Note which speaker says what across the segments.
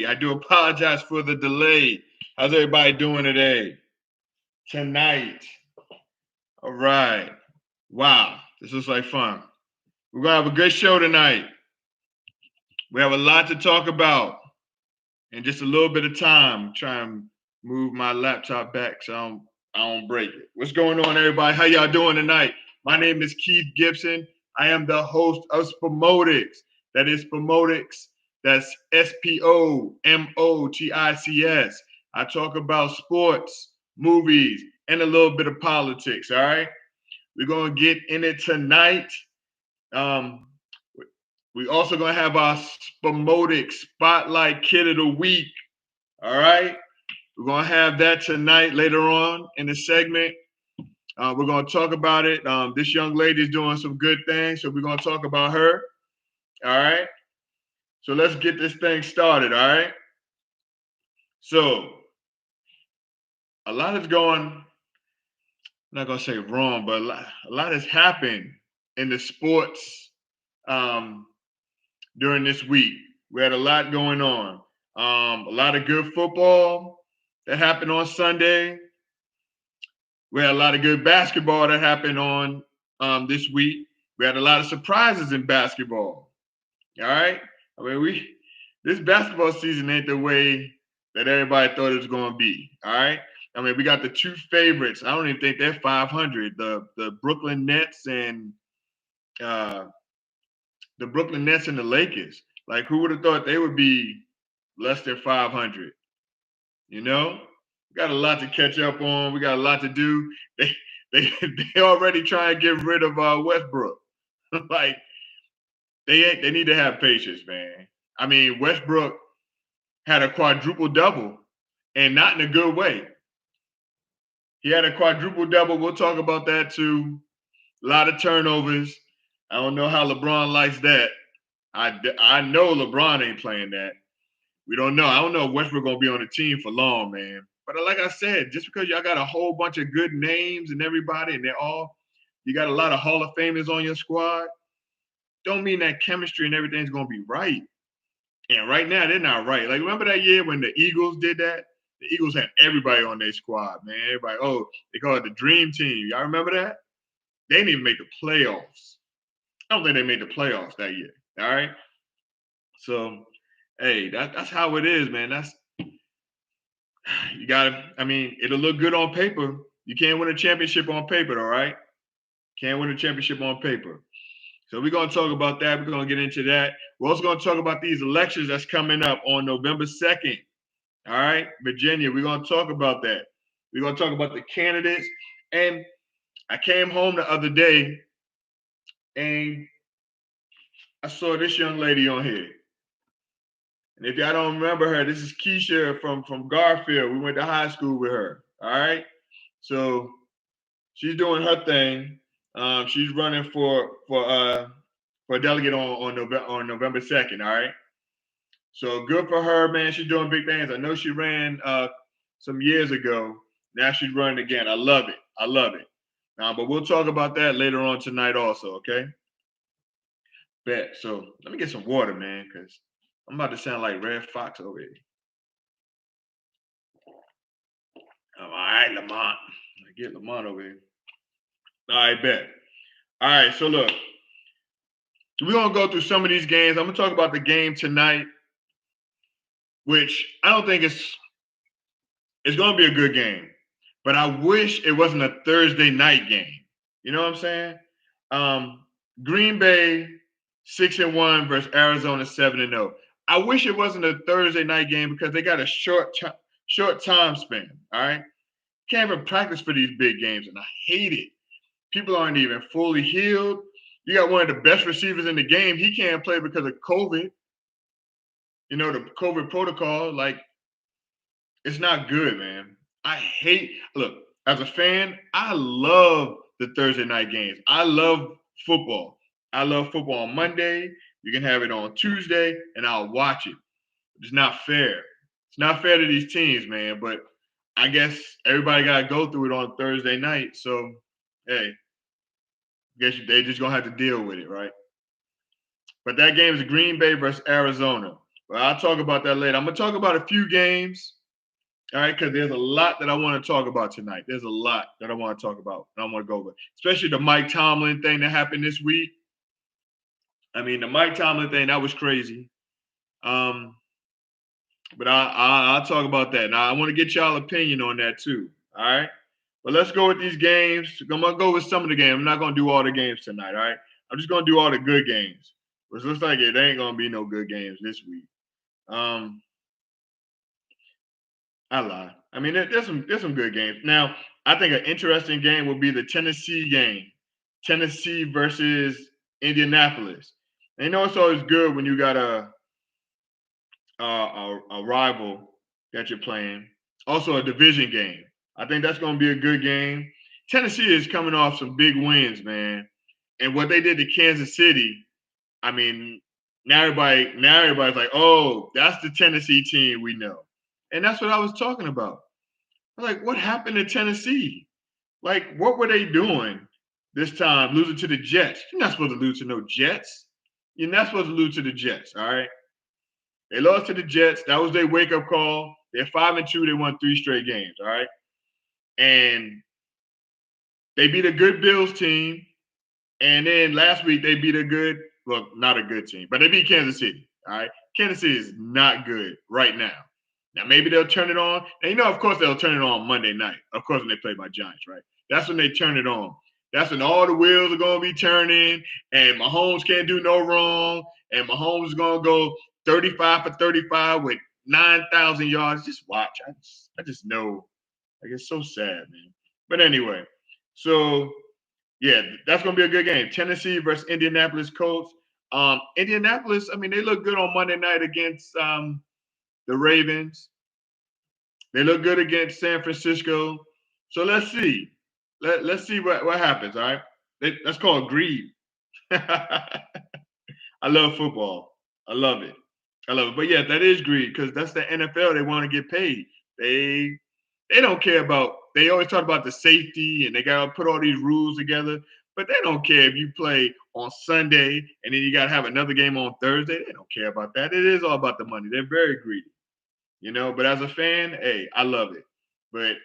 Speaker 1: everybody. I do apologize for the delay. How's everybody doing today? Tonight. All right. Wow. This looks like fun. We're going to have a good show tonight. We have a lot to talk about in just a little bit of time. Try and move my laptop back so I don't break it. What's going on, everybody? How y'all doing tonight? My name is Keith Gibson. I am the host of Spomotics. That is Spomotics. That's Spomotics. I talk about sports, movies, and a little bit of politics, all right? We're going to get in it tonight. We also going to have our Spomotics Spotlight Kid of the Week, all right? We're going to have that tonight later on in the segment. We're going to talk about it. This young lady is doing some good things, so we're going to talk about her, all right? So let's get this thing started, all right? So a lot is going, I'm not going to say wrong, but a lot has happened in the sports during this week. We had a lot going on. A lot of good football that happened on Sunday. We had a lot of good basketball that happened on this week. We had a lot of surprises in basketball. All right. I mean, this basketball season ain't the way that everybody thought it was going to be. All right. I mean, we got the two favorites. I don't even think they're 500. The Brooklyn Nets and the Lakers. Like, who would have thought they would be less than 500? You know, we got a lot to catch up on. We got a lot to do. They already trying to get rid of Westbrook. Like, they need to have patience, man. I mean, Westbrook had a quadruple double, and not in a good way. He had a quadruple double. We'll talk about that too. A lot of turnovers. I don't know how LeBron likes that. I know LeBron ain't playing that. We don't know. I don't know if Westbrook gonna be on the team for long, man. But like I said, just because y'all got a whole bunch of good names and everybody, and you got a lot of Hall of Famers on your squad, don't mean that chemistry and everything's gonna be right. And right now, they're not right. Like, remember that year when the Eagles did that? The Eagles had everybody on their squad, man. Everybody, they call it the Dream Team. Y'all remember that? They didn't even make the playoffs. I don't think they made the playoffs that year. All right. So, hey, that's how it is, man. You gotta. I mean, it'll look good on paper. You can't win a championship on paper, all right? Can't win a championship on paper. So we're gonna talk about that. We're gonna get into that. We're also gonna talk about these elections that's coming up on November 2nd. All right, Virginia. We're gonna talk about that. We're gonna talk about the candidates. And I came home the other day and I saw this young lady on here. And if y'all don't remember her, this is Keisha from Garfield. We went to high school with her. All right. So she's doing her thing. She's running for a delegate on November 2nd. All right. So good for her, man. She's doing big things. I know she ran some years ago. Now she's running again. I love it. I love it. But we'll talk about that later on tonight also, okay? Bet. So let me get some water, man, because I'm about to sound like Red Fox over here. All right, Lamont. Get Lamont over here. All right, bet. All right, so look. We're going to go through some of these games. I'm going to talk about the game tonight, which I don't think it's going to be a good game. But I wish it wasn't a Thursday night game. You know what I'm saying? Green Bay 6-1 versus Arizona 7-0. I wish it wasn't a Thursday night game because they got a short time span. All right, can't even practice for these big games, and I hate it. People aren't even fully healed. You got one of the best receivers in the game. He can't play because of COVID. You know, the COVID protocol. Like, it's not good, man. Look, as a fan, I love the Thursday night games. I love football. I love football on Monday. You can have it on Tuesday, and I'll watch it. It's not fair. It's not fair to these teams, man. But I guess everybody got to go through it on Thursday night. So, hey, I guess they just going to have to deal with it, right? But that game is Green Bay versus Arizona. But I'll talk about that later. I'm gonna talk about a few games. All right, because there's a lot that I want to talk about tonight. There's a lot that I want to talk about and I want to go over, especially the Mike Tomlin thing that happened this week. I mean, the Mike Tomlin thing, that was crazy. But I'll talk about that. Now, I want to get y'all opinion on that too. All right. But let's go with these games. I'm going to go with some of the games. I'm not going to do all the games tonight. All right. I'm just going to do all the good games. Which looks like it ain't going to be no good games this week. I lie. I mean, there's some good games. Now, I think an interesting game would be the Tennessee game. Tennessee versus Indianapolis. And you know it's always good when you got a rival that you're playing. Also a division game. I think that's going to be a good game. Tennessee is coming off some big wins, man. And what they did to Kansas City, I mean, now everybody's like, oh, that's the Tennessee team we know. And that's what I was talking about. Like, what happened to Tennessee? Like, what were they doing this time, losing to the Jets? You're not supposed to lose to no Jets. You're not supposed to lose to the Jets, all right? They lost to the Jets. That was their wake-up call. They're 5-2. They won 3 straight games, all right? And they beat a good Bills team. And then last week they beat not a good team, but they beat Kansas City, all right? Kansas City is not good right now. Now, maybe they'll turn it on. And, of course, they'll turn it on Monday night. Of course, when they play by Giants, right? That's when they turn it on. That's when all the wheels are going to be turning, and Mahomes can't do no wrong, and Mahomes is going to go 35 for 35 with 9,000 yards. Just watch. I just know. Like, it's so sad, man. But anyway, so, yeah, that's going to be a good game. Tennessee versus Indianapolis Colts. Indianapolis, I mean, they look good on Monday night against the Ravens. They look good against San Francisco. So let's see. Let's see what happens, all right? That's called greed. I love football. I love it. But yeah, that is greed because that's the NFL. They want to get paid. They don't care about – they always talk about the safety and they got to put all these rules together. But they don't care if you play on Sunday and then you got to have another game on Thursday. They don't care about that. It is all about the money. They're very greedy. But as a fan, hey, I love it. But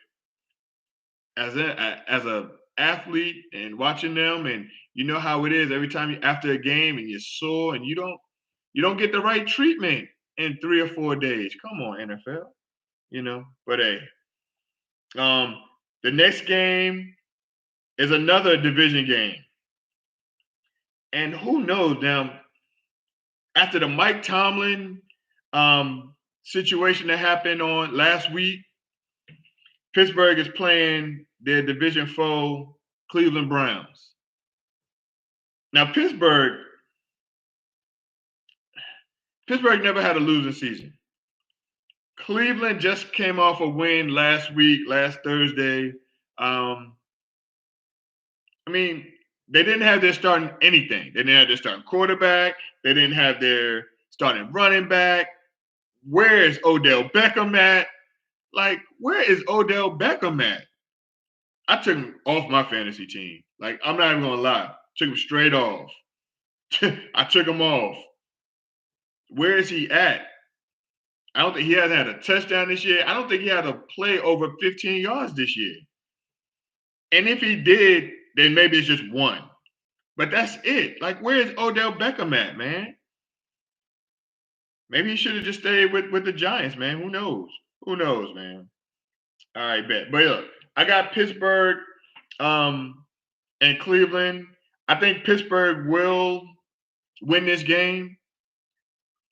Speaker 1: as a athlete and watching them, and you know how it is every time after a game and you're sore and you don't get the right treatment in 3 or 4 days. Come on, NFL. But hey, the next game is another division game, and who knows now after the Mike Tomlin situation that happened on last week, Pittsburgh is playing their division foe, Cleveland Browns. Now, Pittsburgh never had a losing season. Cleveland just came off a win last Thursday. I mean, they didn't have their starting anything. They didn't have their starting quarterback. They didn't have their starting running back. Where is Odell Beckham at? Like, where is Odell Beckham at? I took him off my fantasy team. Like, I'm not even going to lie. Took him straight off. I took him off. Where is he at? I don't think he hasn't had a touchdown this year. I don't think he had a play over 15 yards this year. And if he did, then maybe it's just one. But that's it. Like, where is Odell Beckham at, man? Maybe he should have just stayed with the Giants, man. Who knows? Who knows, man? All right, bet. But look, I got Pittsburgh and Cleveland. I think Pittsburgh will win this game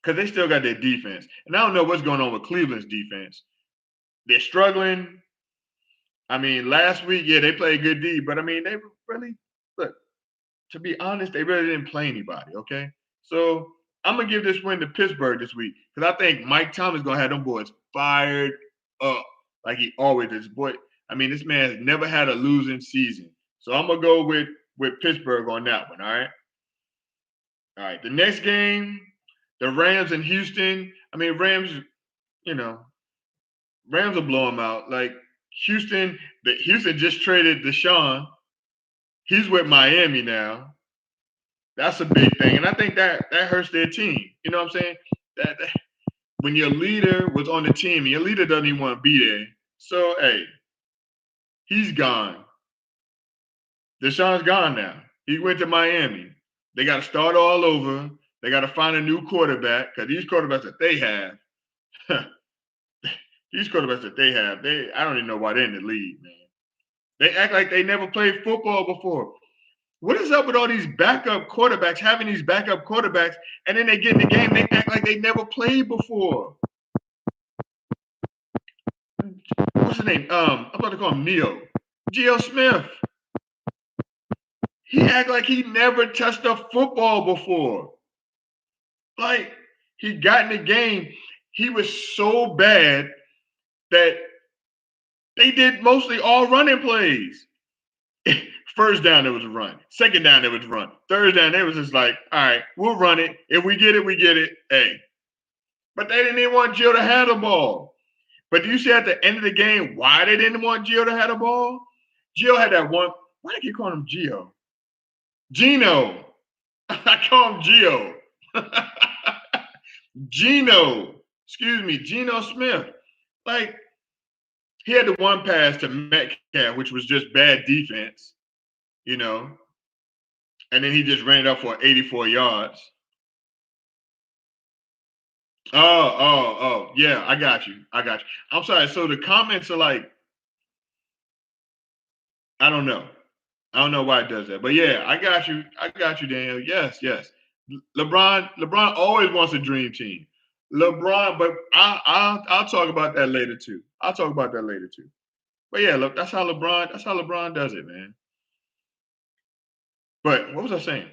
Speaker 1: because they still got their defense. And I don't know what's going on with Cleveland's defense. They're struggling. I mean, last week, yeah, they played good D, but I mean, they really, look, to be honest, they really didn't play anybody, okay? So I'm going to give this win to Pittsburgh this week because I think Mike Thomas is going to have them boys fired up like he always is. Boy, I mean, this man has never had a losing season. So I'm going to go with Pittsburgh on that one, all right? All right, the next game, the Rams in Houston. I mean, Rams will blow them out. Like, Houston just traded Deshaun. He's with Miami now. That's a big thing. And I think that hurts their team. You know what I'm saying? when your leader was on the team and your leader doesn't even want to be there. So, hey, he's gone. Deshaun's gone now. He went to Miami. They got to start all over. They got to find a new quarterback because these quarterbacks that they have, I don't even know why they're in the league, man. They act like they never played football before. What is up with all these backup quarterbacks, having these backup quarterbacks, and then they get in the game, they act like they never played before? What's his name? I'm about to call him Geo Smith. He act like he never touched a football before. Like, he got in the game. He was so bad that they did mostly all running plays. First down, there was a run. Second down, there was a run. Third down, there was just like, all right, we'll run it. If we get it, we get it. Hey. But they didn't even want Gio to have the ball. But do you see at the end of the game why they didn't want Gio to have the ball? Gio had that one. Why do I keep calling him Gio? Gino. I call him Gio. Gino. Excuse me, Geno Smith. Like, he had the one pass to Metcalf, which was just bad defense, you know. And then he just ran it up for 84 yards. Oh, yeah, I got you. I'm sorry. So the comments are like, I don't know why it does that. But yeah, I got you, Daniel. Yes. LeBron always wants a dream team. LeBron, but I'll talk about that later too. But yeah, look, that's how LeBron does it, man. But what was I saying?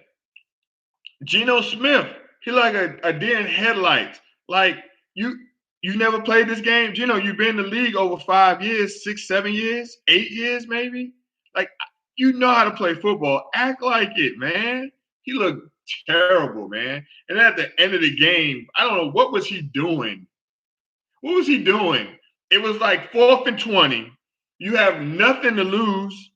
Speaker 1: Geno Smith, he like a deer in headlights. Like, you never played this game? Geno, you've been in the league over 5 years, 6, 7 years, 8 years maybe. Like, you know how to play football. Act like it, man. He looked terrible, man. And at the end of the game, I don't know, what was he doing? It was like 4th and 20. You have nothing to lose.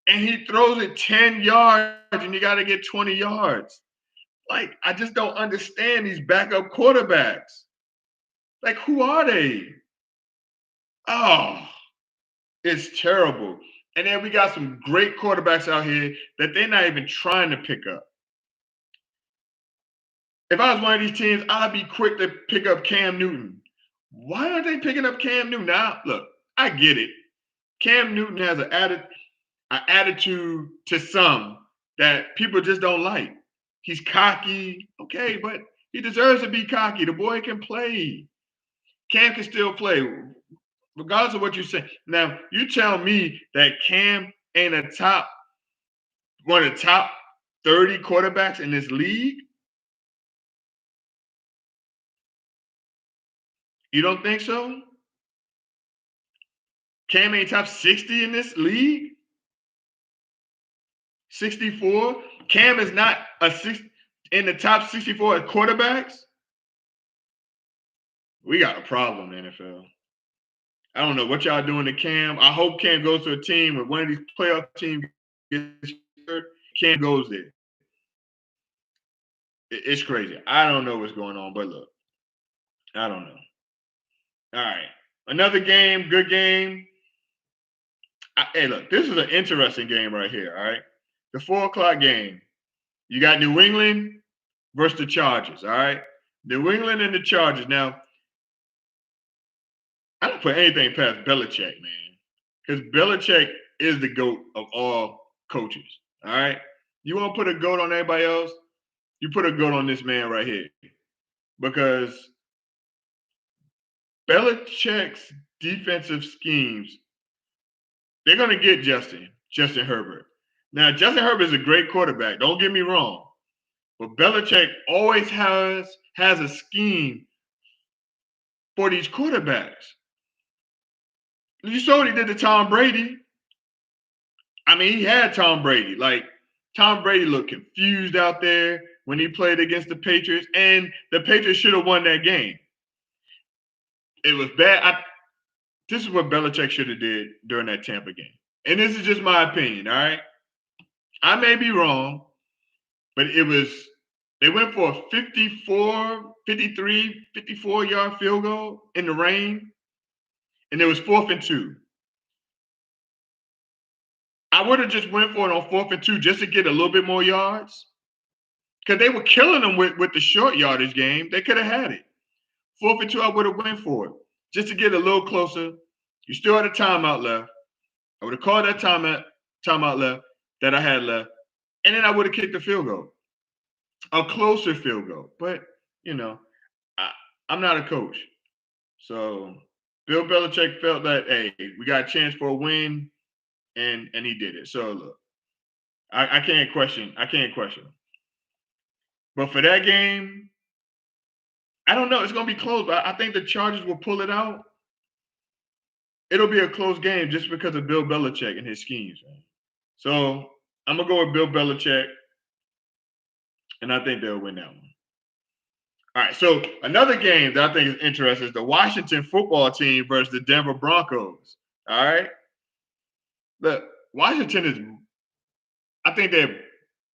Speaker 1: And he throws it 10 yards and you got to get 20 yards. Like, I just don't understand these backup quarterbacks. Like, who are they? Oh, it's terrible. And then we got some great quarterbacks out here that they're not even trying to pick up. If I was one of these teams, I'd be quick to pick up Cam Newton. Why aren't they picking up Cam Newton? Now, look, I get it. Cam Newton has an attitude to some that people just don't like. He's cocky. Okay, but he deserves to be cocky. The boy can play. Cam can still play, regardless of what you say. Now, you tell me that Cam ain't one of the top 30 quarterbacks in this league? You don't think so? Cam ain't top 60 in this league? 64? Cam is not in the top 64 quarterbacks? We got a problem in the NFL. I don't know what y'all doing to Cam. I hope Cam goes to a team where one of these playoff teams gets hurt. Cam goes there. It's crazy. I don't know what's going on, but look, I don't know. All right. Another game, good game. Hey, look, this is an interesting game right here, all right? The 4 o'clock game. You got New England versus the Chargers, all right? New England and the Chargers. Now, I don't put anything past Belichick, man, because Belichick is the GOAT of all coaches, all right? You want to put a GOAT on everybody else? You put a GOAT on this man right here, because Belichick's defensive schemes, they're going to get Justin Herbert. Now, Justin Herbert is a great quarterback. Don't get me wrong. But Belichick always has a scheme for these quarterbacks. You saw what he did to Tom Brady. I mean, he had Tom Brady. Like, Tom Brady looked confused out there when he played against the Patriots, and the Patriots should have won that game. It was bad. This is what Belichick should have did during that Tampa game. And this is just my opinion, all right? I may be wrong, but they They went for a 54, 53, 54-yard field goal in the rain, and it was 4th and 2. I would have just went for it on 4th and 2 just to get a little bit more yards, because they were killing them with the short yardage game. They could have had it. 4th and 2, I would have went for it just to get a little closer. You still had a timeout left. I would have called that timeout left that I had left, and then I would have kicked the field goal, a closer field goal. But I'm not a coach, so Bill Belichick felt that, hey, we got a chance for a win, and he did it. So look, I can't question. Him. But for that game, I don't know. It's gonna be close, but I think the Chargers will pull it out. It'll be a close game just because of Bill Belichick and his schemes, man. So I'm gonna go with Bill Belichick, and I think they'll win that one. All right. So another game that I think is interesting is the Washington football team versus the Denver Broncos. All right. Look, Washington is, I think they're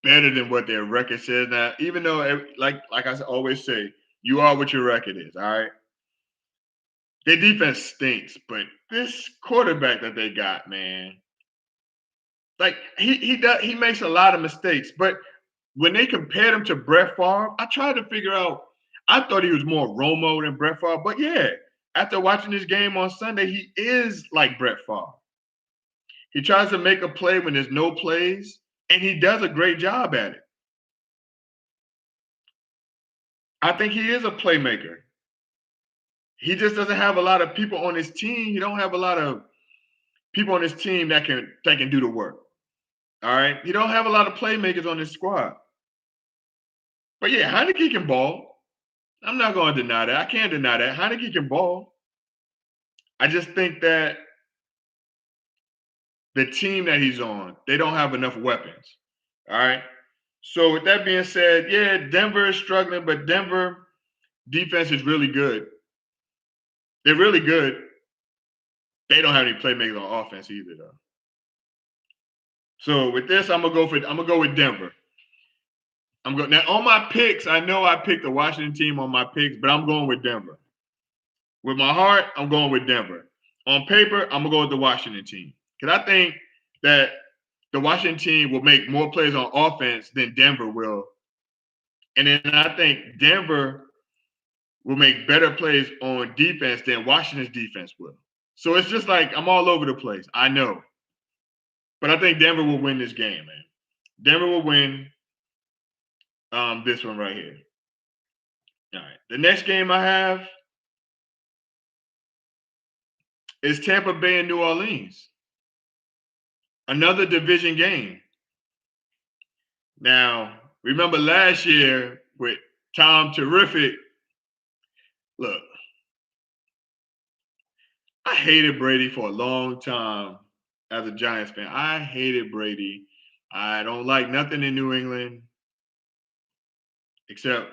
Speaker 1: better than what their record says now. Even though, like I always say, you are what your record is. All right. Their defense stinks, but this quarterback that they got, man, like he makes a lot of mistakes. But when they compared him to Brett Favre, I tried to figure out. I thought he was more Romo than Brett Favre, but yeah, after watching this game on Sunday, he is like Brett Favre. He tries to make a play when there's no plays, and he does a great job at it. I think he is a playmaker. He just doesn't have a lot of people on his team. He don't have a lot of people on his team that can do the work. All right. He don't have a lot of playmakers on his squad. But yeah, Heineke can ball. I'm not going to deny that. I can't deny that. Heineke can ball. I just think that the team that he's on, they don't have enough weapons. All right. So with that being said, yeah, Denver is struggling, but Denver defense is really good. They're really good. They don't have any playmakers on offense either, though. So with this, I'm gonna go with Denver. Now on my picks. I know I picked the Washington team on my picks, but I'm going with Denver. With my heart, I'm going with Denver. On paper, I'm gonna go with the Washington team because I think that the Washington team will make more plays on offense than Denver will, and then I think Denver will make better plays on defense than Washington's defense will. So it's just like I'm all over the place. I know. But I think Denver will win this game, man. Denver will win this one right here. All right. The next game I have is Tampa Bay and New Orleans. Another division game. Now, remember last year with Tom Terrific. Look, I hated Brady for a long time as a Giants fan. I hated Brady. I don't like nothing in New England except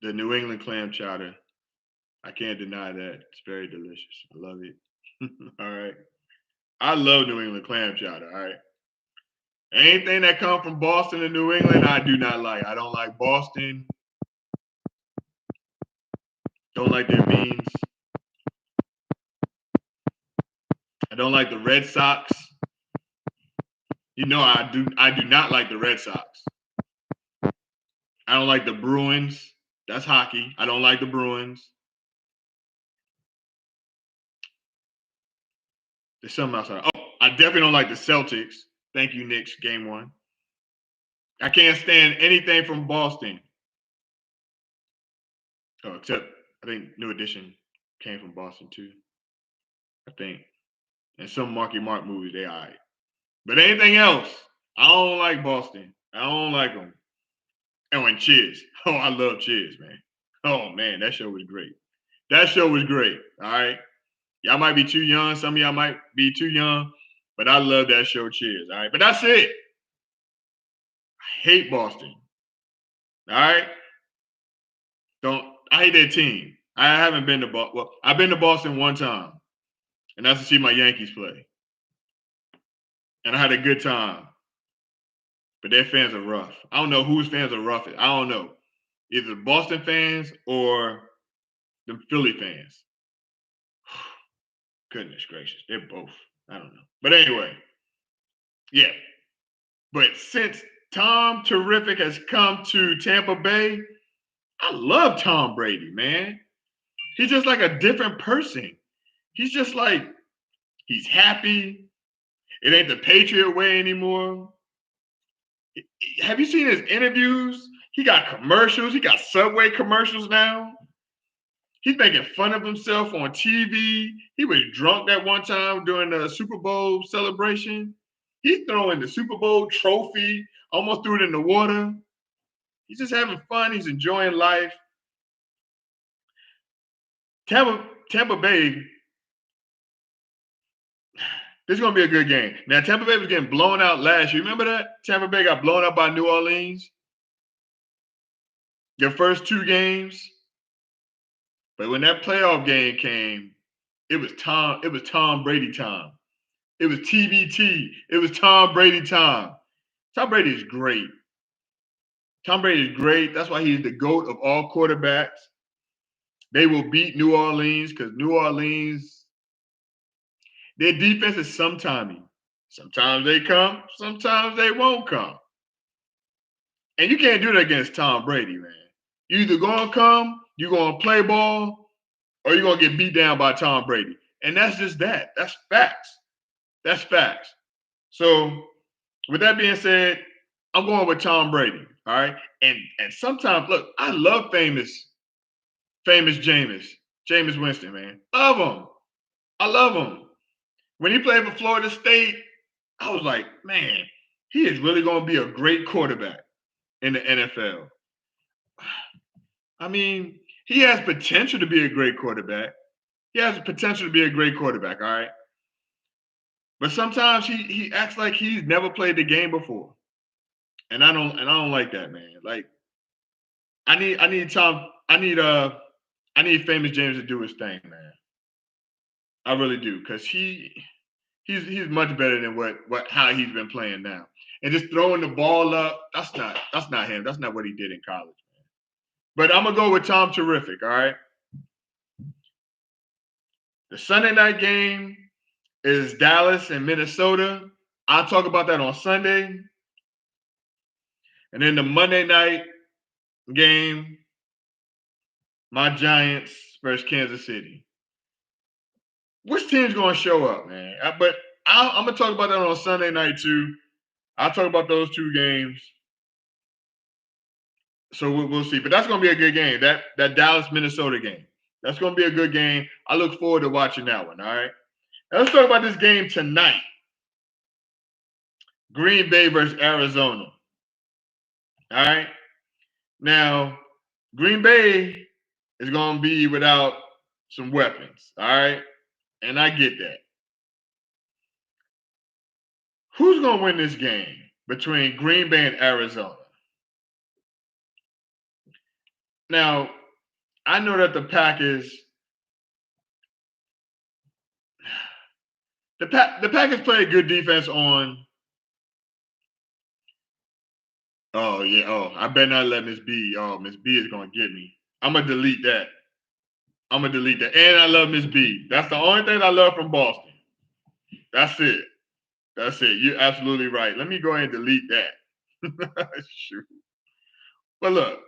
Speaker 1: the New England clam chowder. I can't deny that. It's very delicious. I love it. All right. I love New England clam chowder. All right. Anything that comes from Boston and New England, I do not like. I don't like Boston. Don't like their beans. I don't like the Red Sox. You know I do not like the Red Sox. I don't like the Bruins. That's hockey. I don't like the Bruins. There's something else. Oh, I definitely don't like the Celtics. Thank you, Knicks, game one. I can't stand anything from Boston. Oh, except I think New Edition came from Boston too. I think. And some Marky Mark movies, they all right. But anything else, I don't like Boston. I don't like them. Oh, and Cheers. Oh, I love Cheers, man. Oh, man, that show was great. That show was great, all right? Y'all might be too young. Some of y'all might be too young, but I love that show, Cheers, all right? But that's it. I hate Boston, all right? I hate their team. I haven't been to Boston. Well, I've been to Boston one time, and that's to see my Yankees play. And I had a good time. but their fans are rough. I don't know whose fans are roughest. I don't know. Either Boston fans or the Philly fans. Goodness gracious, they're both. I don't know. But anyway, yeah. But since Tom Terrific has come to Tampa Bay, I love Tom Brady, man. He's just like a different person. He's just like, he's happy. It ain't the Patriot way anymore. Have you seen his interviews? He got commercials. He got Subway commercials now. He's making fun of himself on TV. He was drunk that one time during the Super Bowl celebration. He's throwing the Super Bowl trophy, almost threw it in the water. He's just having fun. He's enjoying life. Tampa Bay, this is going to be a good game. Now, Tampa Bay was getting blown out last year. Remember that? Tampa Bay got blown out by New Orleans. Their first 2 games. But when that playoff game came, it was Tom Brady time. It was TBT. It was Tom Brady time. Tom Brady is great. Tom Brady is great. That's why he's the GOAT of all quarterbacks. They will beat New Orleans because New Orleans, their defense is sometimey. Sometimes they come, sometimes they won't come. And you can't do that against Tom Brady, man. You either going to come, you're going to play ball, or you're going to get beat down by Tom Brady. And that's just that. That's facts. That's facts. So with that being said, I'm going with Tom Brady. All right. And sometimes, look, I love famous Jameis Winston, man. Love him. I love him. When he played for Florida State, I was like, man, he is really going to be a great quarterback in the NFL. I mean, he has potential to be a great quarterback. He has potential to be a great quarterback, all right? But sometimes he acts like he's never played the game before. And I don't like that, man. Like, I need famous James to do his thing, man. I really do, because he's much better than how he's been playing now. And just throwing the ball up, that's not him. That's not what he did in college, man. But I'm gonna go with Tom Terrific, all right? The Sunday night game is Dallas and Minnesota. I'll talk about that on Sunday. And then the Monday night game, my Giants versus Kansas City. Which team's going to show up, man? But I'm going to talk about that on Sunday night, too. I'll talk about those 2 games. So we'll see. But that's going to be a good game, that Dallas-Minnesota game. That's going to be a good game. I look forward to watching that one, all right? Now let's talk about this game tonight. Green Bay versus Arizona. All right? Now, Green Bay is going to be without some weapons, all right? And I get that. Who's going to win this game between Green Bay and Arizona? Now, I know that the Packers play good defense on. Oh, yeah. Oh, I better not let Miss B. Oh, Miss B is going to get me. I'm going to delete that. And I love Miss B. That's the only thing I love from Boston. That's it. You're absolutely right. Let me go ahead and delete that. Shoot. But look,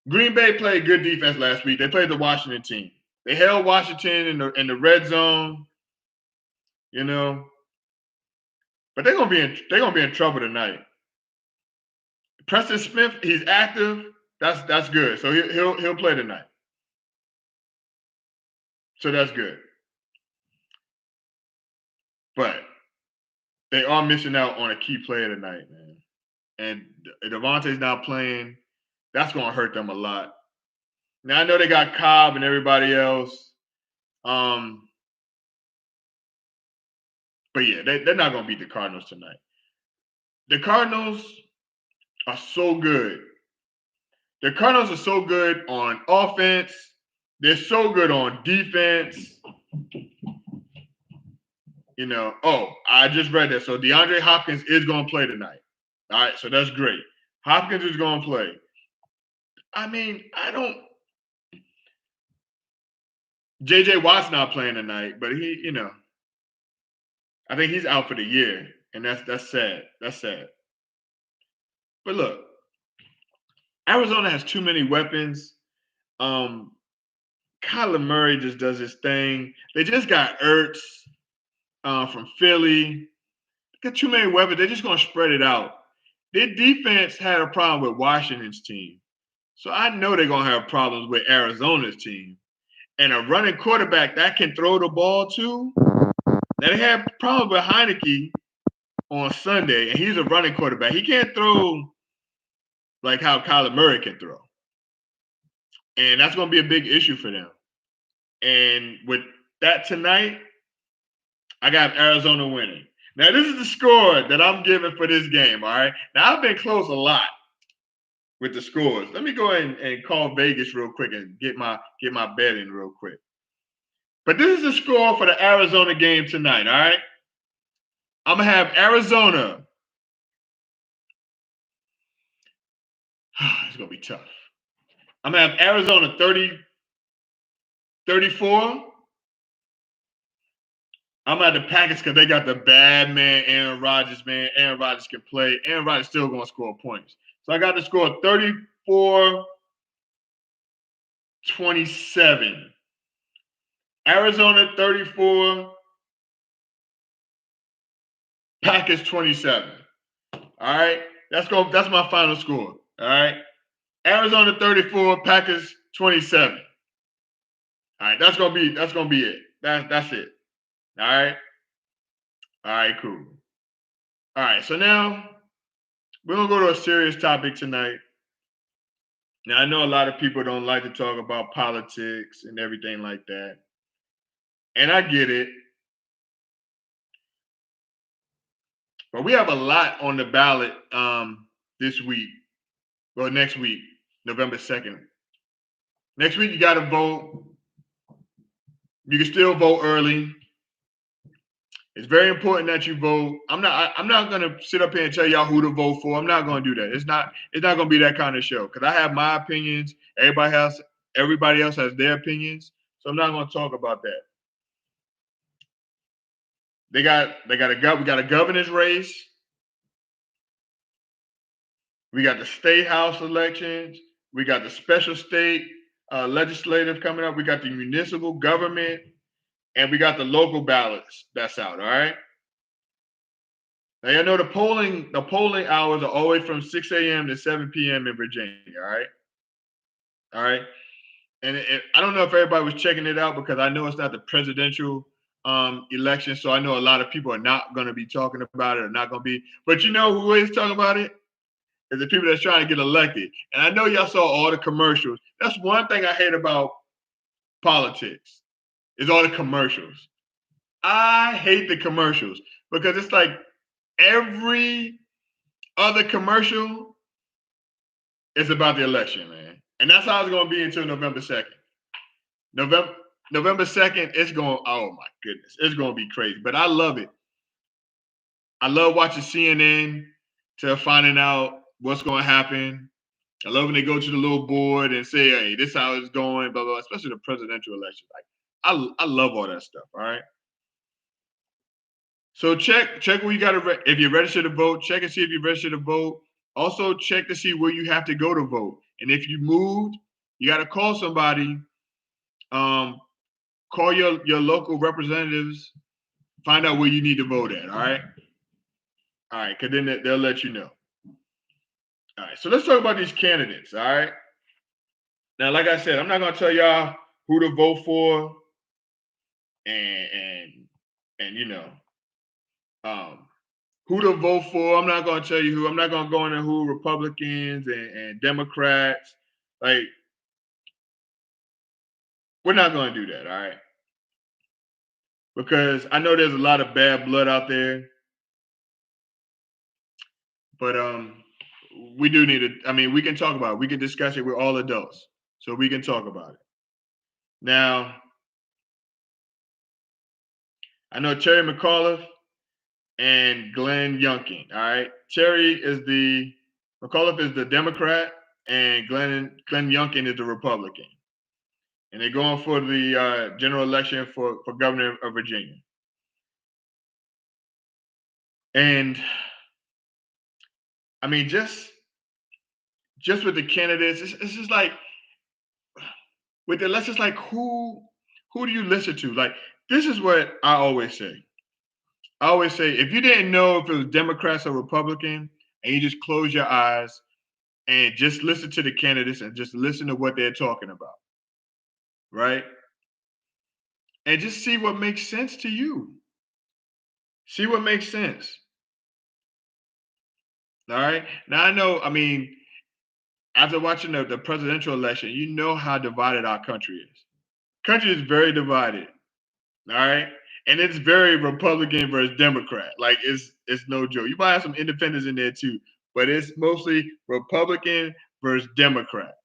Speaker 1: Green Bay played good defense last week. They played the Washington team. They held Washington in the red zone, you know. But they're gonna be in trouble tonight. Preston Smith, he's active. That's good. So he'll play tonight. So that's good. But they are missing out on a key player tonight, man. And Devontae's not playing. That's going to hurt them a lot. Now, I know they got Cobb and everybody else. But, yeah, they're not going to beat the Cardinals tonight. The Cardinals are so good. The Cardinals are so good on offense. They're so good on defense. I just read that. So DeAndre Hopkins is going to play tonight. All right, so that's great. Hopkins is going to play. I mean, J.J. Watt's not playing tonight, but I think he's out for the year, and that's sad. That's sad. But look, Arizona has too many weapons. Kyler Murray just does his thing. They just got Ertz from Philly. They got too many weapons. They're just going to spread it out. Their defense had a problem with Washington's team. So I know they're going to have problems with Arizona's team. And a running quarterback that can throw the ball too. Now they have problems with Heineke on Sunday, and he's a running quarterback. He can't throw like how Kyler Murray can throw. And that's going to be a big issue for them. And with that tonight, I got Arizona winning. Now, this is the score that I'm giving for this game, all right? Now, I've been close a lot with the scores. Let me go ahead and call Vegas real quick and get my bet in real quick. But this is the score for the Arizona game tonight, all right? I'm going to have Arizona. It's going to be tough. I'm going to have Arizona 34. I'm at the Packers because they got the bad man, Aaron Rodgers, man. Aaron Rodgers can play. Aaron Rodgers still going to score points. So I got the score 34-27. Arizona 34, Packers 27. All right? That's my final score. All right? Arizona 34, Packers 27. All right, that's gonna be it. That's it. All right. All right, cool. All right, so now we're gonna go to a serious topic tonight. Now I know a lot of people don't like to talk about politics and everything like that. And I get it. But we have a lot on the ballot this week. Well, next week, November 2nd. Next week you gotta vote. You can still vote early. It's very important that you vote. I'm not gonna sit up here and tell y'all who to vote for. I'm not gonna do that. It's not gonna be that kind of show because I have my opinions. Everybody else has their opinions. So I'm not gonna talk about that. We got a governor's race. We got the state house elections. We got the special state legislative coming up. We got the municipal government. And we got the local ballots that's out, all right? Now, you know the polling hours are always from 6 a.m. to 7 p.m. in Virginia, all right? All right? And I don't know if everybody was checking it out because I know it's not the presidential election, so I know a lot of people are not going to be talking about it or not going to be. But you know who is talking about it? Is the people that's trying to get elected. And I know y'all saw all the commercials. That's one thing I hate about politics. Is all the commercials. I hate the commercials because it's like every other commercial is about the election, man. And that's how it's going to be until November 2nd. November 2nd, it's going, oh my goodness, it's going to be crazy. But I love it. I love watching CNN to finding out what's going to happen. I love when they go to the little board and say, hey, this is how it's going, blah, blah, especially the presidential election. Like, I love all that stuff, all right? So check where you got to, if you're registered to vote, check and see if you're registered to vote. Also check to see where you have to go to vote. And if you moved, you got to call somebody, call your local representatives, find out where you need to vote at, all right? All right, because then they'll let you know. All right, so let's talk about these candidates, all right? Now, like I said, I'm not going to tell y'all who to vote for and you know, who to vote for. I'm not going to tell you who. I'm not going to go into who Republicans and Democrats. Like, we're not going to do that, all right? Because I know there's a lot of bad blood out there. But we do need to, I mean, we can talk about it. We can discuss it. We're all adults. So we can talk about it. Now, I know Terry McAuliffe and Glenn Youngkin. All right. McAuliffe is the Democrat, and Glenn Youngkin is the Republican. And they're going for the general election for governor of Virginia. And I mean, just with the candidates, it's just like with the elections, like who do you listen to? Like, this is what I always say. I always say, if you didn't know if it was Democrats or Republican, and you just close your eyes and just listen to the candidates and just listen to what they're talking about, right? And just see what makes sense to you. See what makes sense. All right. Now I know, I mean, after watching the presidential election, you know how divided our country is. Country is very divided. All right. And it's very Republican versus Democrat. Like it's no joke. You might have some independents in there too, but it's mostly Republican versus Democrat.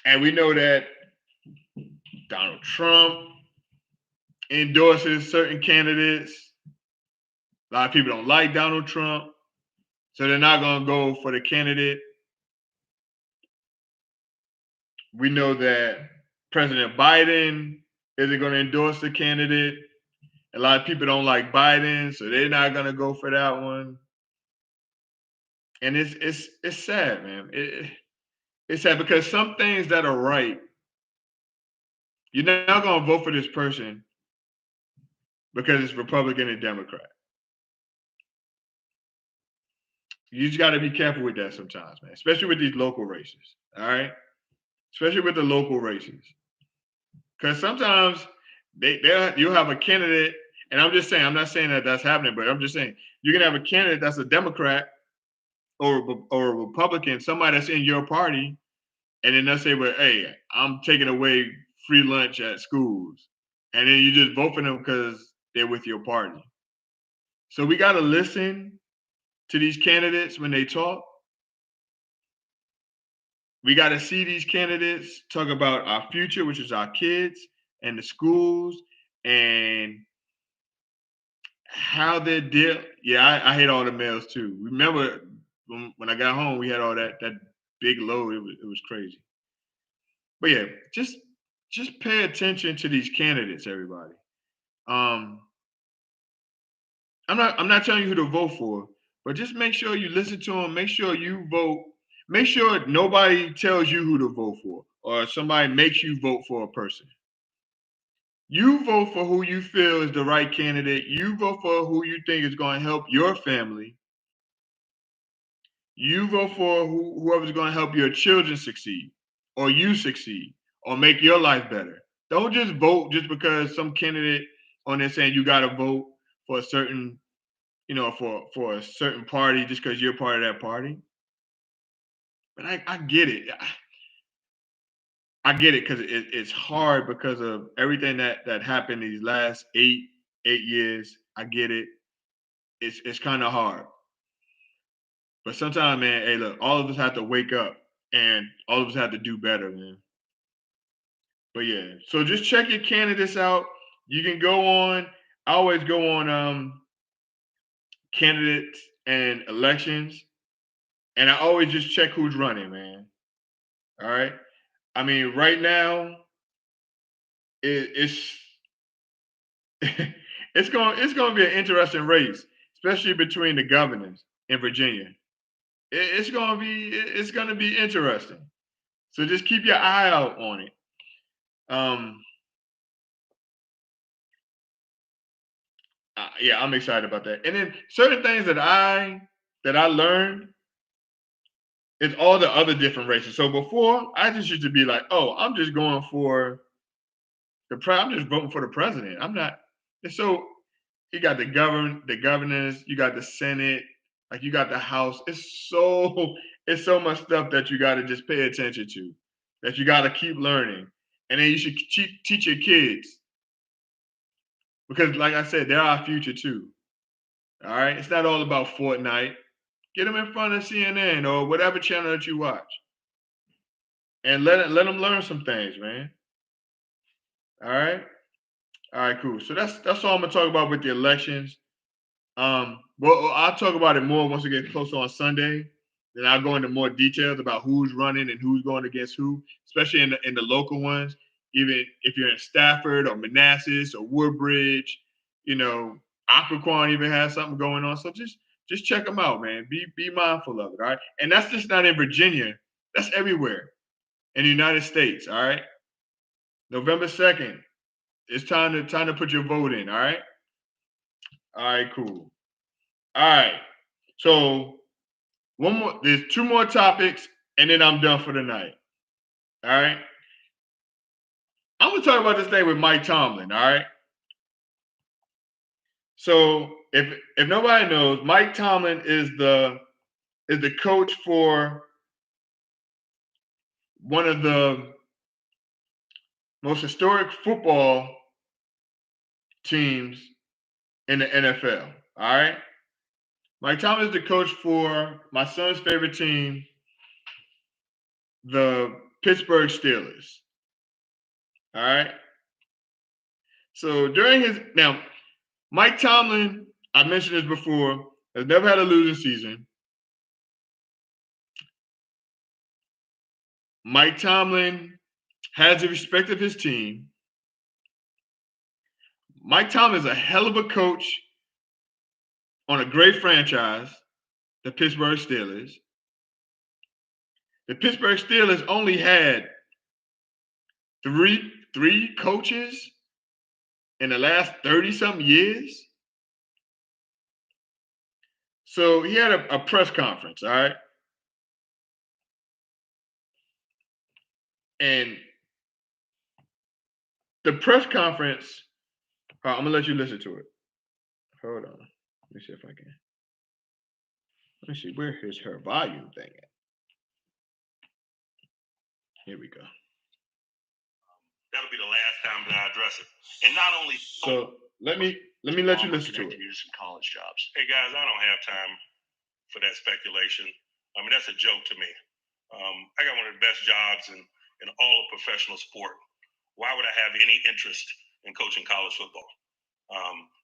Speaker 1: And we know that Donald Trump endorses certain candidates. A lot of people don't like Donald Trump, so they're not going to go for the candidate. We know that President Biden isn't going to endorse the candidate. A lot of people don't like Biden, so they're not going to go for that one. And it's sad, man. It's sad because some things that are right, you're not going to vote for this person because it's Republican and Democrat. You just got to be careful with that sometimes, man, especially with these local races. All right, especially with the local races, because sometimes you'll have a candidate, and I'm just saying, I'm not saying that that's happening, but I'm just saying you can have a candidate that's a Democrat or a Republican, somebody that's in your party, and then they'll say, "Well, hey, I'm taking away free lunch at schools," and then you just vote for them because they're with your party. So we got to listen to these candidates when they talk. We got to see these candidates talk about our future, which is our kids and the schools and how they deal. Yeah, I hate all the mails too. Remember when I got home, we had all that big load. It was crazy. But yeah, just pay attention to these candidates, everybody. Um, I'm not telling you who to vote for, but just make sure you listen to them. Make sure you vote. Make sure nobody tells you who to vote for, or somebody makes you vote for a person. You vote for who you feel is the right candidate. You vote for who you think is going to help your family. You vote for whoever's going to help your children succeed, or you succeed, or make your life better. Don't just vote just because some candidate on there saying you got to vote for a certain, for a certain party just because you're part of that party. But I get it. I get it because it's hard because of everything that happened these last 8 years. I get it. It's kind of hard. But sometimes, man, hey, look, all of us have to wake up and all of us have to do better, man. But yeah, so just check your candidates out. You can go on. I always go on candidates and elections, and I always just check who's running, man. All right. I mean, right now, it's it's going to be an interesting race, especially between the governors in Virginia. It's going to be interesting. So just keep your eye out on it. Um, yeah, I'm excited about that. And then certain things that I learned is all the other different races. So before I just used to be like, oh, I'm just going for I'm just voting for the president. I'm not. And so you got the governors, you got the Senate, like you got the House. It's so much stuff that you got to just pay attention to, that you got to keep learning, and then you should teach your kids because, like I said, they're our future too. All right, it's not all about Fortnite. Get them in front of CNN or whatever channel that you watch. and let them learn some things, man. All right. All right, cool. So that's all I'm gonna talk about with the elections. Well, I'll talk about it more once we get closer on Sunday. Then I'll go into more details about who's running and who's going against who, especially in the local ones. Even if you're in Stafford or Manassas or Woodbridge, you know, Occoquan even has something going on. So just check them out, man. Be mindful of it, all right? And that's just not in Virginia. That's everywhere in the United States, all right? November 2nd. It's time to put your vote in, all right? All right, cool. All right. So there's two more topics, and then I'm done for the night. All right. I'm gonna talk about this thing with Mike Tomlin. All right. So if nobody knows, Mike Tomlin is the coach for one of the most historic football teams in the NFL. All right. Mike Tomlin is the coach for my son's favorite team, the Pittsburgh Steelers. All right. So Mike Tomlin, I mentioned this before, has never had a losing season. Mike Tomlin has the respect of his team. Mike Tomlin is a hell of a coach on a great franchise, the Pittsburgh Steelers. The Pittsburgh Steelers only had three coaches in the last 30-something years. So he had a press conference, all right? And the press conference, I'm going to let you listen to it. Hold on. Let me see if I can. Let me see, where is her volume thing at? Here we go.
Speaker 2: That'll be the last time that I address it. And not only
Speaker 1: so let me let you listen to it.
Speaker 2: Some college jobs. Hey guys, I don't have time for that speculation. I mean, that's a joke to me. I got one of the best jobs in all of professional sport. Why would I have any interest in coaching college football?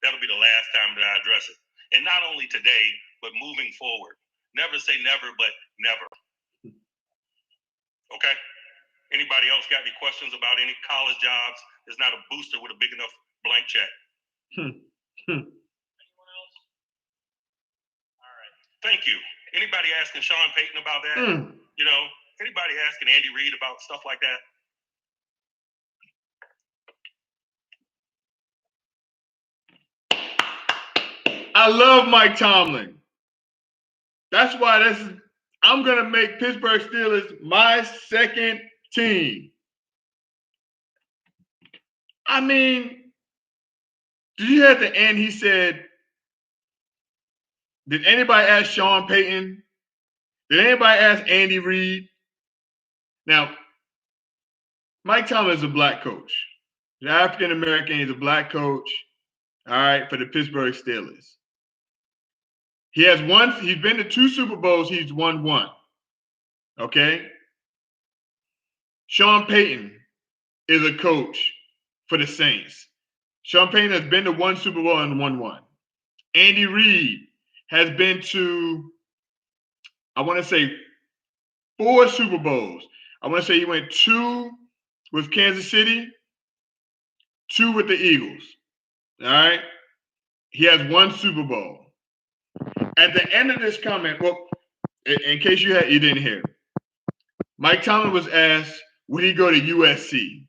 Speaker 2: That'll be the last time that I address it. And not only today, but moving forward. Never say never, but never. Okay? Anybody else got any questions about any college jobs? There's not a booster with a big enough blank check. Anyone else? All right. Thank you. Anybody asking Sean Payton about that? You know, anybody asking Andy Reid about stuff like that?
Speaker 1: I love Mike Tomlin. That's why I'm going to make Pittsburgh Steelers my second team. I mean, did you hear at the end he said, did anybody ask Sean Payton? Did anybody ask Andy Reid? Now, Mike Tomlin is a black coach. He's African American. He's a black coach, all right, for the Pittsburgh Steelers. He's been to 2 Super Bowls. He's won 1. Okay? Sean Payton is a coach for the Saints. Sean Payton has been to 1 Super Bowl and won 1. Andy Reid has been to, I want to say, 4 Super Bowls. I want to say he went 2 with Kansas City, 2 with the Eagles. All right? He has 1 Super Bowl. At the end of this comment, well, in case you didn't hear, Mike Tomlin was asked, would he go to USC,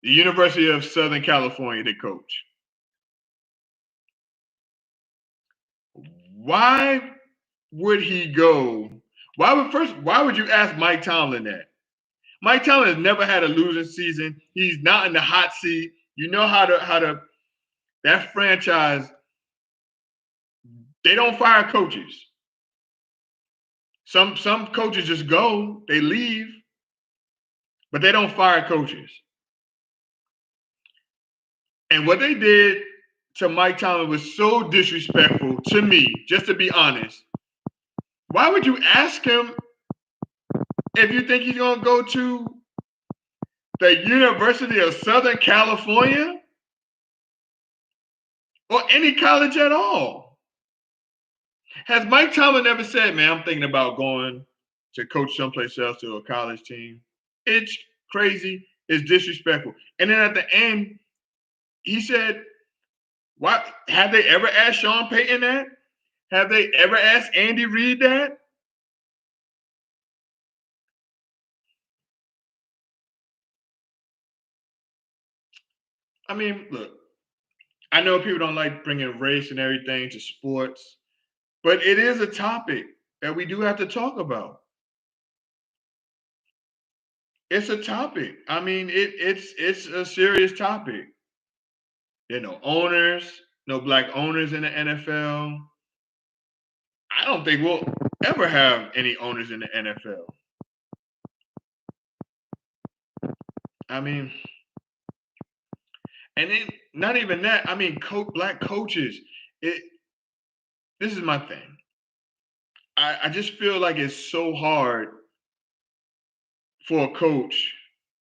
Speaker 1: the University of Southern California, to coach? Why would he go? Why would you ask Mike Tomlin that? Mike Tomlin has never had a losing season. He's not in the hot seat. You know how to that franchise, they don't fire coaches. Some coaches just go, they leave, but they don't fire coaches. And what they did to Mike Tomlin was so disrespectful to me, just to be honest. Why would you ask him if you think he's going to go to The University of Southern California? Or any college at all? Has Mike Tomlin ever said, man, I'm thinking about going to coach someplace else to a college team? It's crazy. It's disrespectful. And then at the end, he said, "What? Have they ever asked Sean Payton that? Have they ever asked Andy Reid that?" I mean, look, I know people don't like bringing race and everything to sports, but it is a topic that we do have to talk about. It's a topic. I mean, it's a serious topic. There are no owners, no black owners in the NFL. I don't think we'll ever have any owners in the NFL. I mean, and then not even that. I mean, black coaches. It. This is my thing. I just feel like it's so hard for a coach,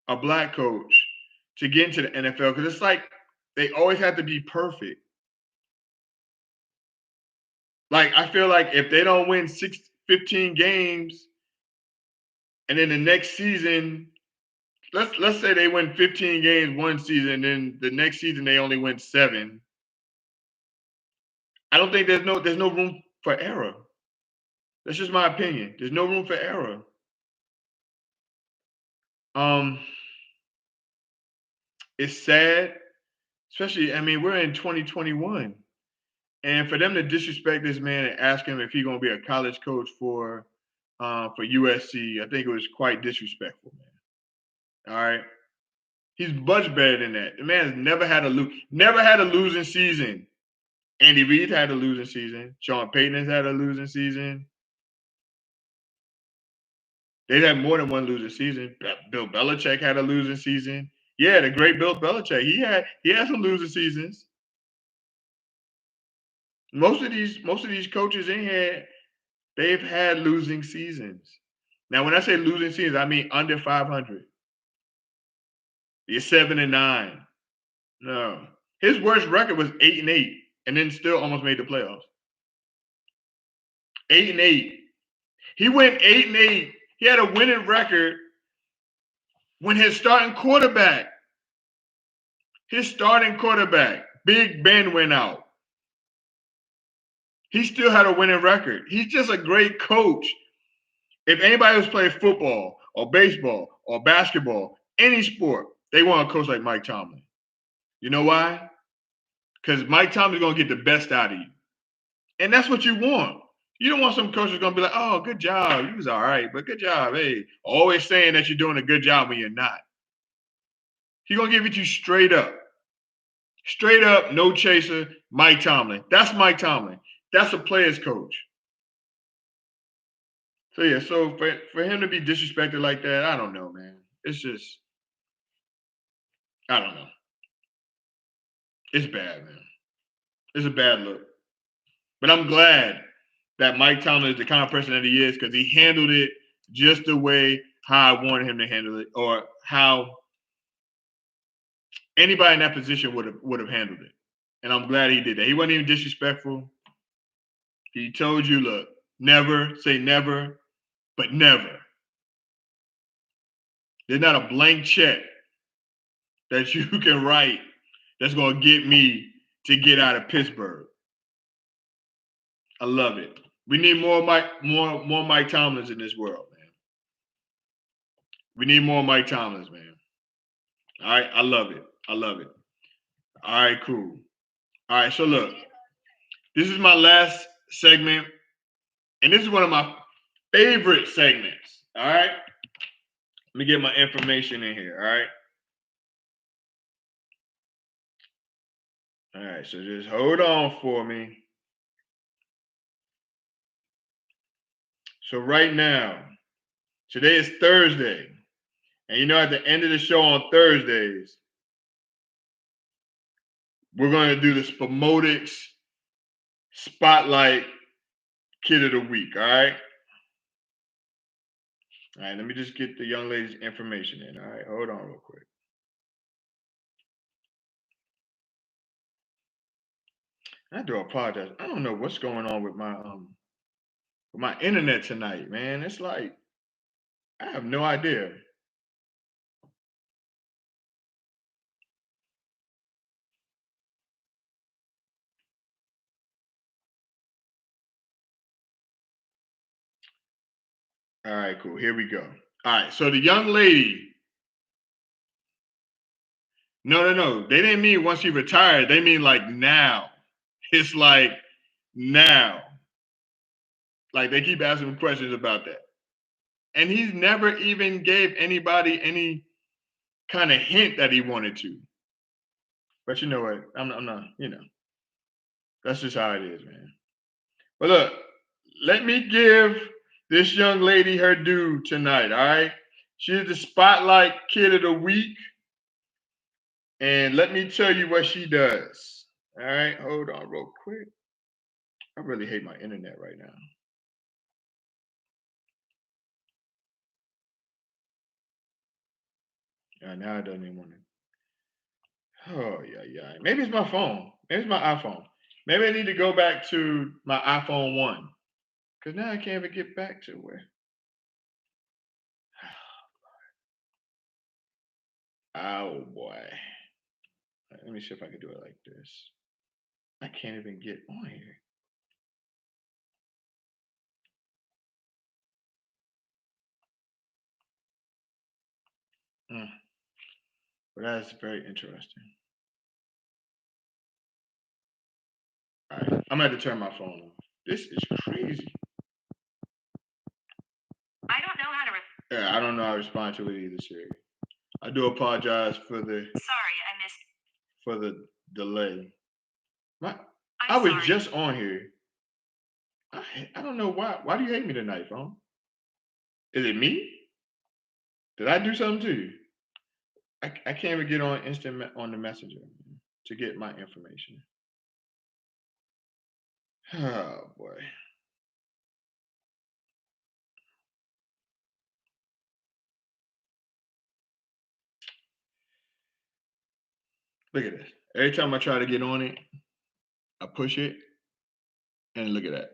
Speaker 1: a black coach, to get into the NFL because it's like they always have to be perfect. Like I feel like if they don't win 15 games, and then the next season, let's say they win 15 games one season, and then the next season they only win 7. I don't think there's no room for error. That's just my opinion. There's no room for error. Um, it's sad, especially. I mean, we're in 2021, and for them to disrespect this man and ask him if he's going to be a college coach for USC, I think it was quite disrespectful, man. All right, he's much better than that. The man has never had a losing season. Andy Reid had a losing season. Sean Payton has had a losing season. They've had more than one losing season. Bill Belichick had a losing season. Yeah, the great Bill Belichick. He had some losing seasons. Most of these coaches in here, they've had losing seasons. Now, when I say losing seasons, I mean under 500. You're 7-9. No, his worst record was 8-8, and then still almost made the playoffs. 8-8. He went 8-8. He had a winning record when his starting quarterback, Big Ben, went out. He still had a winning record. He's just a great coach. If anybody was playing football or baseball or basketball, any sport, they want a coach like Mike Tomlin. You know why? Because Mike Tomlin's going to get the best out of you. And that's what you want. You don't want some coach that's going to be like, oh, good job. You was all right, but good job. Hey, always saying that you're doing a good job when you're not. He's going to give it to you straight up. Straight up, no chaser, Mike Tomlin. That's Mike Tomlin. That's a player's coach. So, yeah, so for him to be disrespected like that, I don't know, man. It's just, I don't know. It's bad, man. It's a bad look. But I'm glad that Mike Tomlin is the kind of person that he is because he handled it just the way how I wanted him to handle it or how anybody in that position would have handled it. And I'm glad he did that. He wasn't even disrespectful. He told you, look, never say never, but never. There's not a blank check that you can write that's going to get me to get out of Pittsburgh. I love it. We need more Mike Tomlins in this world, man. We need more Mike Tomlins, man. All right, I love it. I love it. All right, cool. All right, so look, this is my last segment, and this is one of my favorite segments. All right, let me get my information in here. All right. All right, so just hold on for me. So right now, today is Thursday. And you know, at the end of the show on Thursdays, we're going to do the Spomotics Spotlight Kid of the Week, all right? All right, let me just get the young lady's information in. All right, hold on real quick. I do apologize. I don't know what's going on with my internet tonight, man. It's like I have no idea. All right, cool. Here we go. All right, so the young lady. No. They didn't mean once he retired. They mean like now. It's like now. Like they keep asking him questions about that. And he's never even gave anybody any kind of hint that he wanted to. But you know what? I'm not, that's just how it is, man. But look, let me give this young lady her due tonight, all right? She's the Spotlight Kid of the Week. And let me tell you what she does. All right, hold on real quick. I really hate my internet right now. Now it doesn't even want to. Oh, yeah. Maybe it's my phone. Maybe it's my iPhone. Maybe I need to go back to my iPhone 1. Because now I can't even get back to where. Oh, boy. Let me see if I can do it like this. I can't even get on here. But that's very interesting. All right, I'm gonna have to turn my phone off. This is crazy.
Speaker 3: I don't know how to.
Speaker 1: Yeah, I don't know how to respond to it either, Siri. I do apologize for the
Speaker 3: Sorry, I missed.
Speaker 1: for the delay. I
Speaker 3: I'm
Speaker 1: was
Speaker 3: sorry.
Speaker 1: just on here. I don't know why. Why do you hate me tonight, phone? Is it me? Did I do something to you? I can't even get on on the messenger to get my information. Oh boy. Look at this. Every time I try to get on it, I push it, and look at that.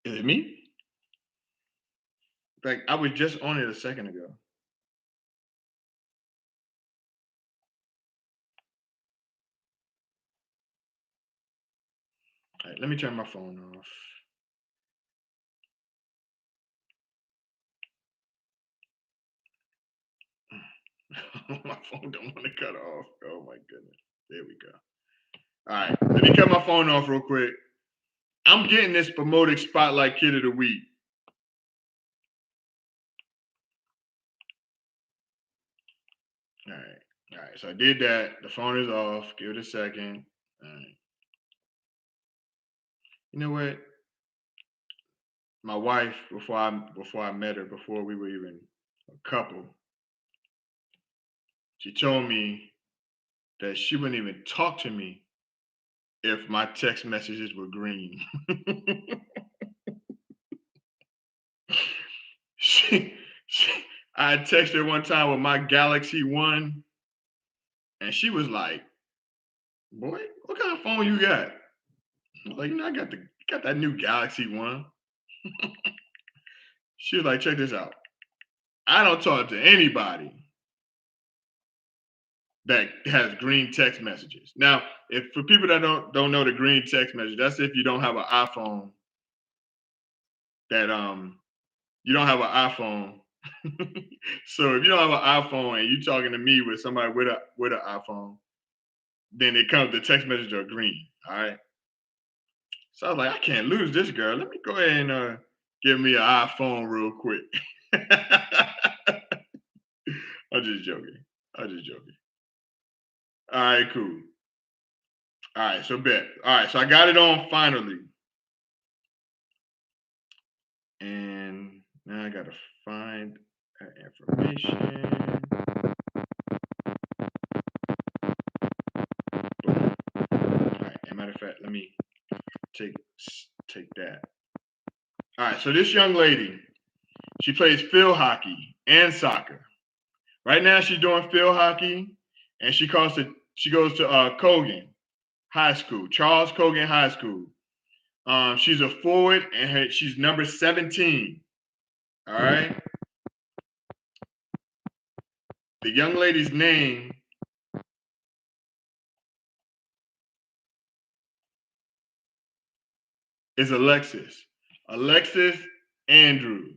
Speaker 1: Is it me? Like I was just on it a second ago. All right, let me turn my phone off. My phone don't want to cut off. Oh my goodness. There we go. All right, let me cut my phone off real quick. I'm getting this Spomotics Spotlight Kid of the Week. All right. So I did that. The phone is off. Give it a second. All right. You know what? My wife, before I met her, before we were even a couple, she told me that she wouldn't even talk to me if my text messages were green. she, she, I texted her one time with my Galaxy One, and she was like, "Boy, what kind of phone you got?" I was like, I got that new Galaxy One. She was like, "Check this out. I don't talk to anybody that has green text messages." Now, if for people that don't know the green text message, that's if you don't have an iPhone. That you don't have an iPhone. So if you don't have an iPhone and you're talking to me with somebody with an iPhone, then it comes the text messages are green. All right. So I was like, I can't lose this girl. Let me go ahead and give me an iPhone real quick. I'm just joking. All right, cool. All right, so bet. All right, so I got it on finally. And now I gotta find that information. Boom. All right, as a matter of fact, let me take that. All right, so this young lady, she plays field hockey and soccer. Right now, she's doing field hockey, and she goes to Cogan High School, Charles Cogan High School. She's a forward, and she's number 17. All right. The young lady's name is Alexis. Alexis Andrew.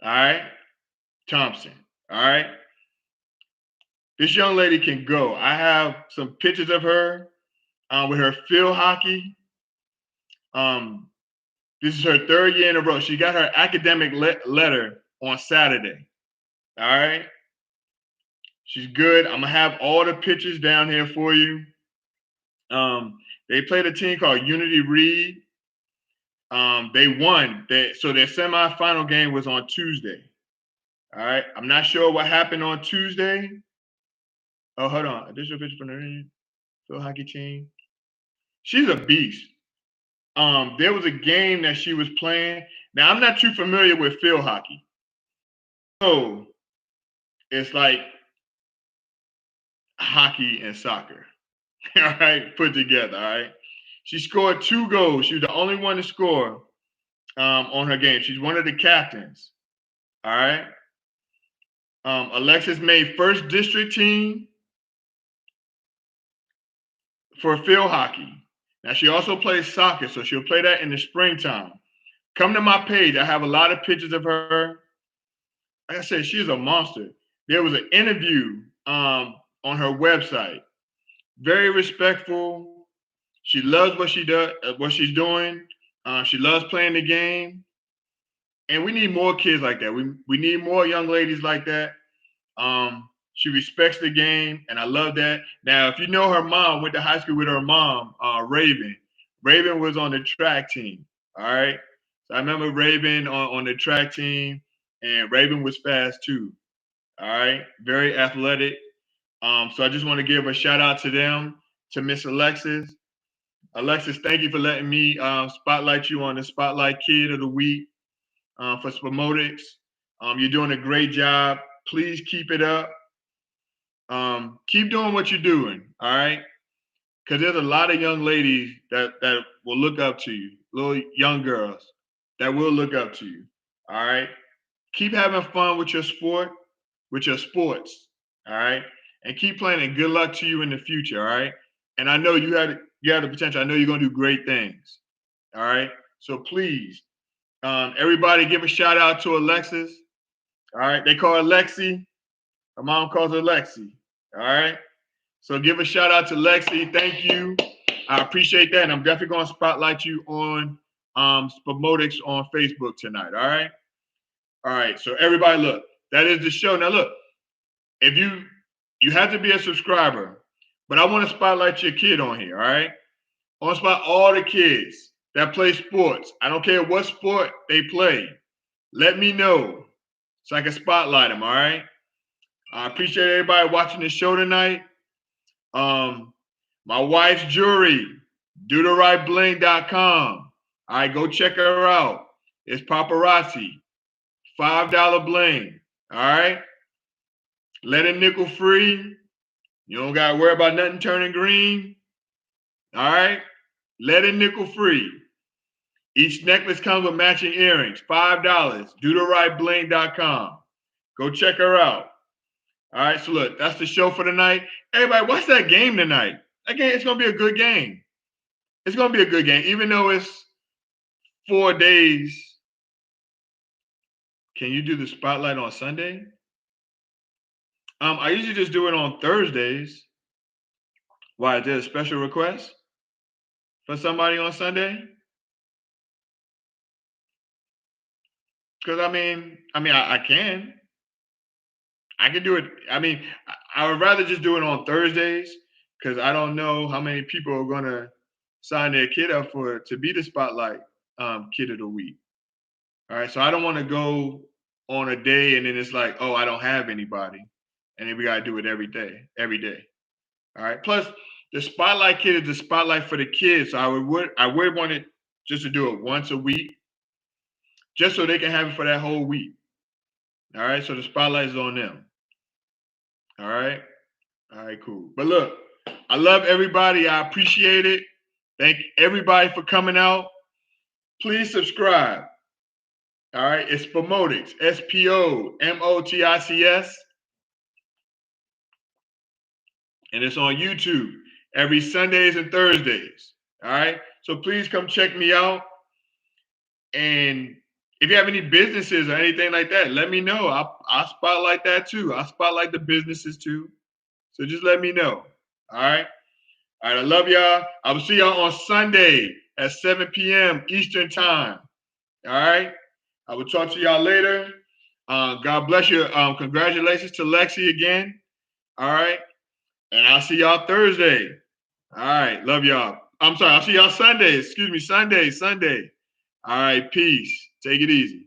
Speaker 1: All right. Thompson. All right. This young lady can go. I have some pictures of her with her field hockey. This is her 3rd year in a row. She got her academic letter on Saturday. All right. She's good. I'm gonna have all the pictures down here for you. They played a team called Unity Reed. They won. So their semifinal game was on Tuesday. All right. I'm not sure what happened on Tuesday. Oh, hold on. Additional picture from the field hockey team. She's a beast. There was a game that she was playing. Now, I'm not too familiar with field hockey. So it's like hockey and soccer. All right, put together. All right. She scored 2 goals. She was the only one to score on her game. She's one of the captains. All right. Alexis made 1st district team for field hockey. Now, she also plays soccer, so she'll play that in the springtime. Come to my page. I have a lot of pictures of her. Like I said, she's a monster. There was an interview on her website. Very respectful. She loves what she does, what she's doing. She loves playing the game. And we need more kids like that. We need more young ladies like that. She respects the game, and I love that. Now, if you know her mom, went to high school with her mom, Raven. Raven was on the track team. All right. So I remember Raven on the track team, and Raven was fast too. All right. Very athletic. So I just want to give a shout out to them, to Miss Alexis. Alexis, thank you for letting me spotlight you on the Spotlight Kid of the Week for Spomotics. You're doing a great job. Please keep it up. Keep doing what you're doing, all right? Because there's a lot of young ladies that will look up to you, little young girls that will look up to you, all right? Keep having fun with your sport, with your sports, all right? And keep playing, and good luck to you in the future, all right? And I know you have the potential. I know you're going to do great things, all right? So please, everybody give a shout out to Alexis, all right? They call her Lexi. Her mom calls her Lexi. All right. So give a shout out to Lexi. Thank you. I appreciate that. And I'm definitely going to spotlight you on Spomotics on Facebook tonight. All right. All right. So everybody, look, that is the show. Now look, if you have to be a subscriber, but I want to spotlight your kid on here. All right. I want to spot all the kids that play sports. I don't care what sport they play. Let me know so I can spotlight them. All right. I appreciate everybody watching the show tonight. My wife's jewelry, DoTheRightBling.com. All right, go check her out. It's paparazzi, $5 bling. All right, let it nickel free. You don't gotta worry about nothing turning green. All right, let it nickel free. Each necklace comes with matching earrings, $5. DoTheRightBling.com. Go check her out. All right, so look, that's the show for tonight. Everybody, watch that game tonight. That game, it's gonna be a good game. It's gonna be a good game, even though it's 4 days. Can you do the spotlight on Sunday? I usually just do it on Thursdays. Why? Is there a special request for somebody on Sunday? Because I can. I can do it. I would rather just do it on Thursdays because I don't know how many people are gonna sign their kid up to be the spotlight kid of the week. All right, so I don't want to go on a day and then it's like, oh, I don't have anybody, and then we gotta do it every day. All right. Plus, the spotlight kid is the spotlight for the kids, so I would want it just to do it once a week. just so they can have it for that whole week. All right, so the spotlight is on them. All right, cool. But look, I love everybody. I appreciate it. Thank everybody for coming out. Please subscribe. All right, it's Spomotics, Spomotics, and it's on YouTube every Sundays and Thursdays. All right, so please come check me out. And if you have any businesses or anything like that, let me know. I'll spotlight that too. I'll spotlight the businesses too. So just let me know. All right. All right. I love y'all. I will see y'all on Sunday at 7 p.m. Eastern time. All right. I will talk to y'all later. God bless you. Congratulations to Lexi again. All right. And I'll see y'all Thursday. All right. Love y'all. I'm sorry. I'll see y'all Sunday. Excuse me. Sunday. All right. Peace. Take it easy.